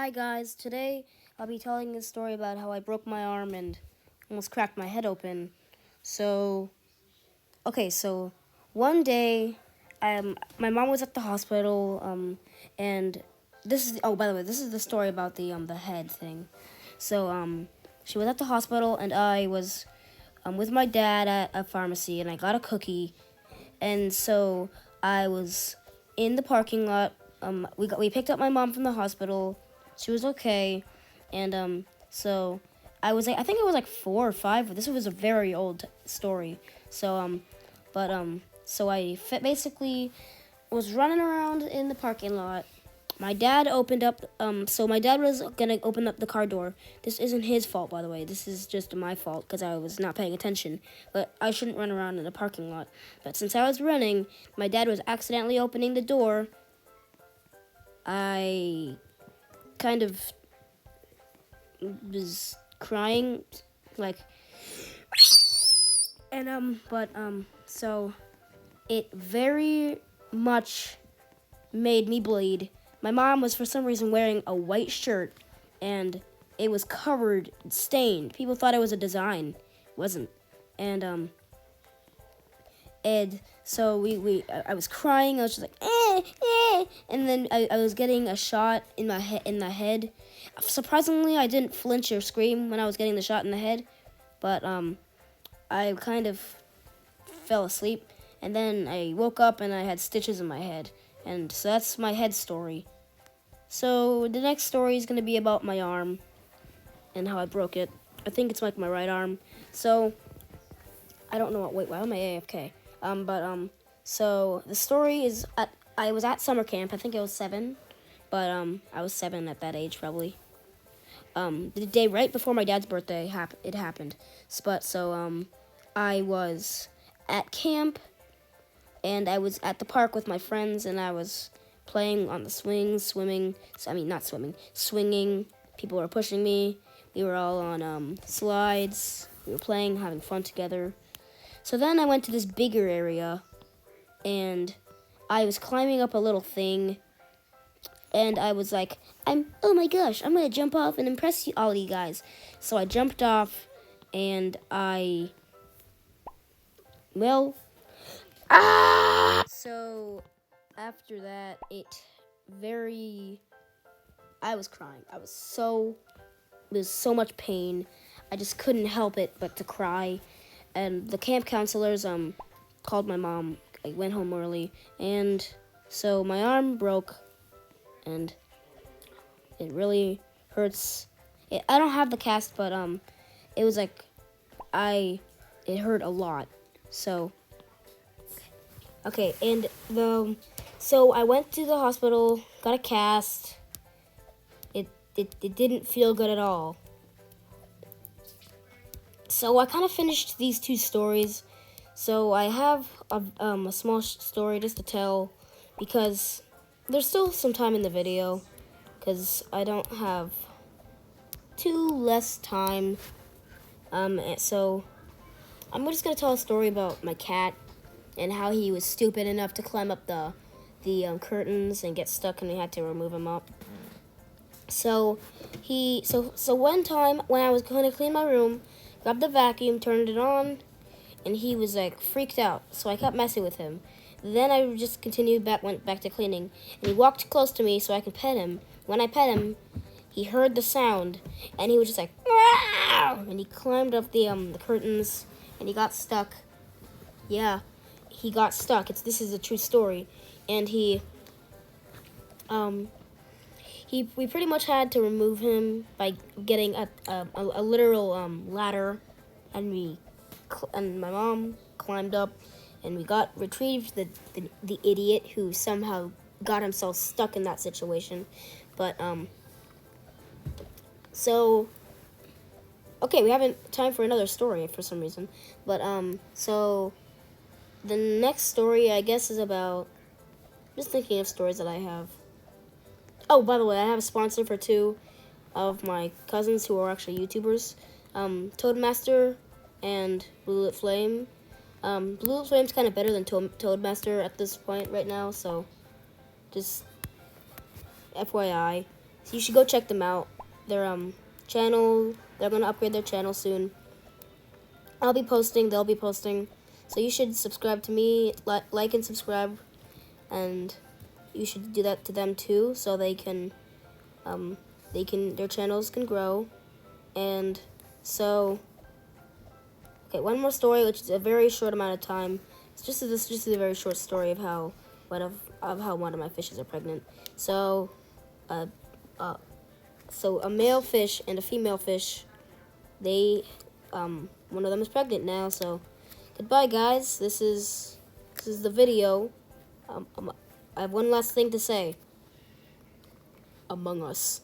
Hi guys, today I'll be telling a story about how I broke my arm and almost cracked my head open. So, so one day, my mom was at the hospital, and by the way, this is the story about the head thing. So, she was at the hospital and I was, with my dad at a pharmacy and I got a cookie, and so I was in the parking lot. We picked up my mom from the hospital. She was okay, and so I think I was like 4 or 5. But this was a very old story. So basically was running around in the parking lot. My dad opened up. So my dad was gonna open up the car door. This isn't his fault, by the way. This is just my fault because I was not paying attention. But I shouldn't run around in a parking lot. But since I was running, my dad was accidentally opening the door. I kind of was crying, like, and so it very much made me bleed. My mom was for some reason wearing a white shirt, and it was covered, stained. People thought it was a design. It wasn't. And so I was crying. I was just like, and then I was getting a shot in the head. Surprisingly, I didn't flinch or scream when I was getting the shot in the head, but I kind of fell asleep, and then I woke up and I had stitches in my head, and so that's my head story. So the next story is gonna be about my arm and how I broke it. I think it's like my right arm. So I don't know what. Wait, why am I AFK? So the story is I was at summer camp. I think I was 7, but I was 7 at that age probably. The day right before my dad's birthday, it happened. I was at camp, and I was at the park with my friends, and I was playing on the swings, swinging. People were pushing me. We were all on slides. We were playing, having fun together. So then I went to this bigger area, and I was climbing up a little thing, and I was like, oh my gosh, I'm gonna jump off and impress all you guys. So I jumped off, and So after that, I was crying. It was so much pain. I just couldn't help it but to cry. And the camp counselors called my mom. I went home early, and so my arm broke, and it really hurts. I don't have the cast, but it was like it hurt a lot. So okay, so I went to the hospital, got a cast. It didn't feel good at all. So I kind of finished these 2 stories. So I have a small story just to tell, because there's still some time in the video, because I don't have too less time. So I'm just gonna tell a story about my cat and how he was stupid enough to climb up the curtains and get stuck, and we had to remove him up. So one time when I was going to clean my room, grabbed the vacuum, turned it on, and he was like freaked out. So I kept messing with him. Then I just went back to cleaning, and he walked close to me so I could pet him. When I pet him, he heard the sound, and he was just like, "Meow!" And he climbed up the curtains, and he got stuck. Yeah, he got stuck. This is a true story, and we pretty much had to remove him by getting a literal ladder, and my mom climbed up, and we retrieved the idiot who somehow got himself stuck in that situation. But so okay, we haven't time for another story for some reason. But so the next story, I guess, is about, just thinking of stories that I have. Oh, by the way, I have a sponsor for 2 of my cousins who are actually YouTubers, Toadmaster and Blue Lit Flame. Blue Lit Flame's kind of better than Toadmaster at this point right now, so just FYI. So you should go check them out. Their channel, they're gonna upgrade their channel soon. I'll be posting, they'll be posting. So you should subscribe to me, like and subscribe, and you should do that to them too, so their channels can grow. And so, okay, one more story, which is a very short amount of time. This is just a very short story of how one of my fishes are pregnant. So, so a male fish and a female fish, one of them is pregnant now. So, goodbye, guys. This is the video. I have one last thing to say. Among Us.